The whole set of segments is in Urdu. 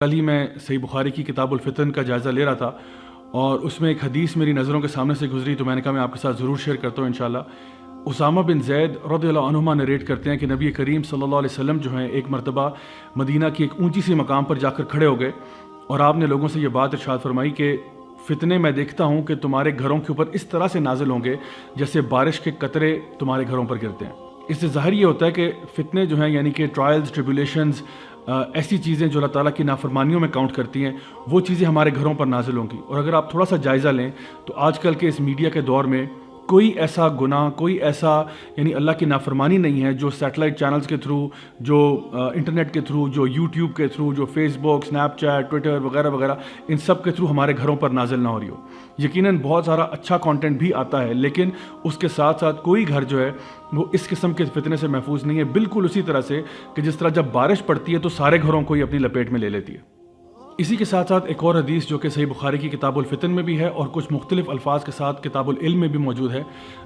کل ہی میں صحیح بخاری کی کتاب الفتن کا جائزہ لے رہا تھا اور اس میں ایک حدیث میری نظروں کے سامنے سے گزری، تو میں نے کہا میں آپ کے ساتھ ضرور شیئر کرتا ہوں انشاءاللہ۔ اسامہ بن زید رضی اللہ عنہما نریٹ کرتے ہیں کہ نبی کریم صلی اللہ علیہ وسلم جو ہیں ایک مرتبہ مدینہ کی ایک اونچی سی مقام پر جا کر کھڑے ہو گئے اور آپ نے لوگوں سے یہ بات ارشاد فرمائی کہ فتنے میں دیکھتا ہوں کہ تمہارے گھروں کے اوپر اس طرح سے نازل ہوں گے جیسے بارش کے قطرے تمہارے گھروں پر گرتے ہیں۔ اس سے ظاہر یہ ہوتا ہے کہ فتنے جو ہیں یعنی کہ ٹرائلز، ٹریبولیشنز، ایسی چیزیں جو اللہ تعالیٰ کی نافرمانیوں میں کاؤنٹ کرتی ہیں، وہ چیزیں ہمارے گھروں پر نازل ہوں گی۔ اور اگر آپ تھوڑا سا جائزہ لیں تو آج کل کے اس میڈیا کے دور میں کوئی ایسا گناہ، کوئی ایسا یعنی اللہ کی نافرمانی نہیں ہے جو سیٹلائٹ چینلز کے تھرو، جو انٹرنیٹ کے تھرو، جو یوٹیوب کے تھرو، جو فیس بک، اسنیپ چیٹ، ٹویٹر وغیرہ وغیرہ، ان سب کے تھرو ہمارے گھروں پر نازل نہ ہو رہی ہو۔ یقیناً بہت سارا اچھا کانٹینٹ بھی آتا ہے، لیکن اس کے ساتھ ساتھ کوئی گھر جو ہے وہ اس قسم کے فتنے سے محفوظ نہیں ہے، بالکل اسی طرح سے کہ جس طرح جب بارش پڑتی ہے تو سارے گھروں کو ہی اپنی لپیٹ میں لے لیتی ہے۔ اسی کے ساتھ ساتھ ایک اور حدیث جو کہ صحیح بخاری کی کتاب الفتن میں بھی ہے اور کچھ مختلف الفاظ کے ساتھ کتاب العلم میں بھی موجود ہے،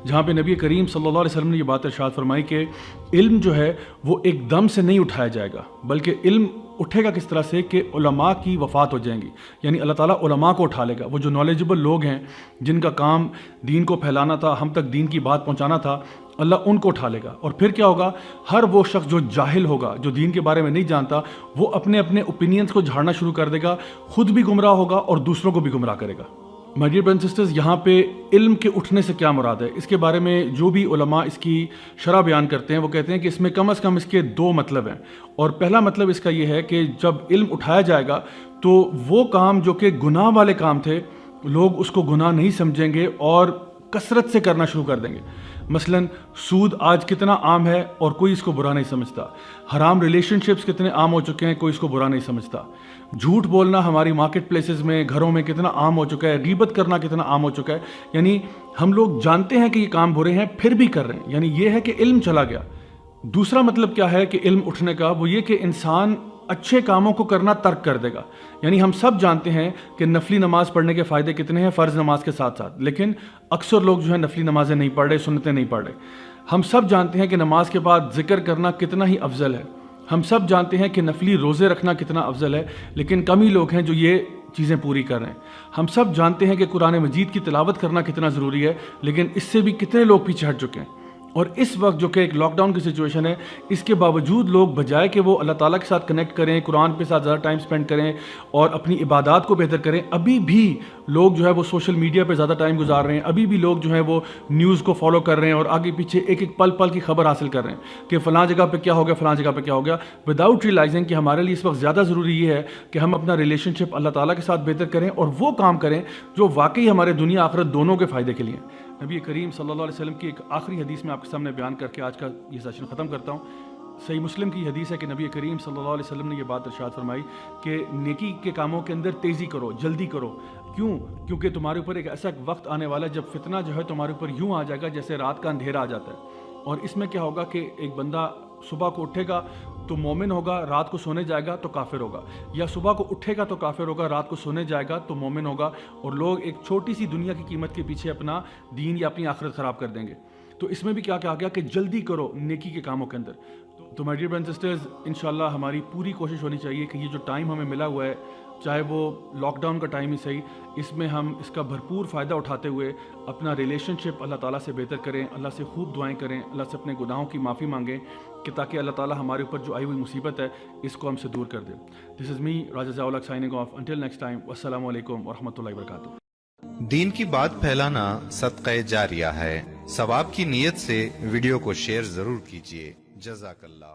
جہاں پہ نبی کریم صلی اللہ علیہ وسلم نے یہ بات ارشاد فرمائی کہ علم جو ہے وہ ایک دم سے نہیں اٹھایا جائے گا، بلکہ علم اٹھے گا کس طرح سے کہ علماء کی وفات ہو جائیں گی، یعنی اللہ تعالیٰ علماء کو اٹھا لے گا۔ وہ جو نالجبل لوگ ہیں جن کا کام دین کو پھیلانا تھا، ہم تک دین کی بات پہنچانا تھا، اللہ ان کو اٹھا لے گا۔ اور پھر کیا ہوگا، ہر وہ شخص جو جاہل ہوگا، جو دین کے بارے میں نہیں جانتا، وہ اپنے اپنے اوپینینز کو جھاڑنا شروع کر دے گا، خود بھی گمراہ ہوگا اور دوسروں کو بھی گمراہ کرے گا۔ My dear brothers and sisters, یہاں پہ علم کے اٹھنے سے کیا مراد ہے؟ اس کے بارے میں جو بھی علماء اس کی شرح بیان کرتے ہیں وہ کہتے ہیں کہ اس میں کم از کم اس کے دو مطلب ہیں۔ اور پہلا مطلب اس کا یہ ہے کہ جب علم اٹھایا جائے گا تو وہ کام جو کہ گناہ والے کام تھے، لوگ اس کو گناہ نہیں سمجھیں گے اور کثرت سے کرنا شروع کر دیں گے۔ مثلا سود آج کتنا عام ہے اور کوئی اس کو برا نہیں سمجھتا، حرام ریلیشن شپس کتنے عام ہو چکے ہیں، کوئی اس کو برا نہیں سمجھتا، جھوٹ بولنا ہماری مارکیٹ پلیسز میں، گھروں میں کتنا عام ہو چکا ہے، غیبت کرنا کتنا عام ہو چکا ہے۔ یعنی ہم لوگ جانتے ہیں کہ یہ کام برے ہیں پھر بھی کر رہے ہیں، یعنی یہ ہے کہ علم چلا گیا۔ دوسرا مطلب کیا ہے کہ علم اٹھنے کا، وہ یہ کہ انسان اچھے کاموں کو کرنا ترک کر دے گا۔ یعنی ہم سب جانتے ہیں کہ نفلی نماز پڑھنے کے فائدے کتنے ہیں فرض نماز کے ساتھ ساتھ، لیکن اکثر لوگ جو ہے نفلی نمازیں نہیں پڑھ رہے، سنتیں نہیں پڑھ رہے۔ ہم سب جانتے ہیں کہ نماز کے بعد ذکر کرنا کتنا ہی افضل ہے۔ ہم سب جانتے ہیں کہ نفلی روزے رکھنا کتنا افضل ہے، لیکن کم ہی لوگ ہیں جو یہ چیزیں پوری کر رہے ہیں۔ ہم سب جانتے ہیں کہ قرآن مجید کی تلاوت کرنا کتنا ضروری ہے، لیکن اس سے بھی کتنے لوگ پیچھے ہٹ چکے ہیں۔ اور اس وقت جو کہ ایک لاک ڈاؤن کی سچویشن ہے، اس کے باوجود لوگ بجائے کہ وہ اللہ تعالیٰ کے ساتھ کنیکٹ کریں، قرآن کے ساتھ زیادہ ٹائم سپینڈ کریں اور اپنی عبادات کو بہتر کریں، ابھی بھی لوگ جو ہے وہ سوشل میڈیا پہ زیادہ ٹائم گزار رہے ہیں، ابھی بھی لوگ جو ہیں وہ نیوز کو فالو کر رہے ہیں اور آگے پیچھے ایک ایک پل پل کی خبر حاصل کر رہے ہیں کہ فلاں جگہ پہ کیا ہو گیا، فلاں جگہ پہ کیا ہو گیا، وداؤٹ ریئلائزنگ کہ ہمارے لیے اس وقت زیادہ ضروری یہ ہے کہ ہم اپنا ریلیشن شپ اللہ تعالیٰ کے ساتھ بہتر کریں اور وہ کام کریں جو واقعی ہمارے دنیا آخرت دونوں کے فائدے کے لیے ہیں۔ نبی کریم صلی اللہ علیہ وسلم کی ایک آخری حدیث میں آپ کے سامنے بیان کر کے آج کا یہ سیشن ختم کرتا ہوں۔ صحیح مسلم کی حدیث ہے کہ نبی کریم صلی اللہ علیہ وسلم نے یہ بات ارشاد فرمائی کہ نیکی کے کاموں کے اندر تیزی کرو، جلدی کرو۔ کیوں؟ کیونکہ تمہارے اوپر ایک ایسا وقت آنے والا ہے جب فتنہ جو ہے تمہارے اوپر یوں آ جائے گا جیسے رات کا اندھیرا آ جاتا ہے۔ اور اس میں کیا ہوگا کہ ایک بندہ صبح کو اٹھے گا تو مومن ہوگا، رات کو سونے جائے گا تو کافر ہوگا، یا صبح کو اٹھے گا تو کافر ہوگا، رات کو سونے جائے گا تو مومن ہوگا، اور لوگ ایک چھوٹی سی دنیا کی قیمت کے پیچھے اپنا دین یا اپنی آخرت خراب کر دیں گے۔ تو اس میں بھی کیا کہا گیا کہ جلدی کرو نیکی کے کاموں کے اندر۔ تو مائی ڈیئر برادرز اینڈ سسٹرز، انشاءاللہ ہماری پوری کوشش ہونی چاہیے کہ یہ جو ٹائم ہمیں ملا ہوا ہے، چاہے وہ لاک ڈاؤن کا ٹائم ہی صحیح، اس میں ہم اس کا بھرپور فائدہ اٹھاتے ہوئے اپنا ریلیشن شپ اللہ تعالیٰ سے بہتر کریں، اللہ سے خوب دعائیں کریں، اللہ سے اپنے گناہوں کی معافی مانگیں کہ تاکہ اللہ تعالیٰ ہمارے اوپر جو آئی ہوئی مصیبت ہے اس کو ہم سے دور کر دے۔ دس از می راجہ ضیاء الحق signing off, until next time, والسلام علیکم ورحمۃ اللہ وبرکاتہ۔ دین کی بات پھیلانا صدقہ جاریہ ہے، ثواب کی نیت سے ویڈیو کو شیئر ضرور کیجیے۔ جزاک اللہ۔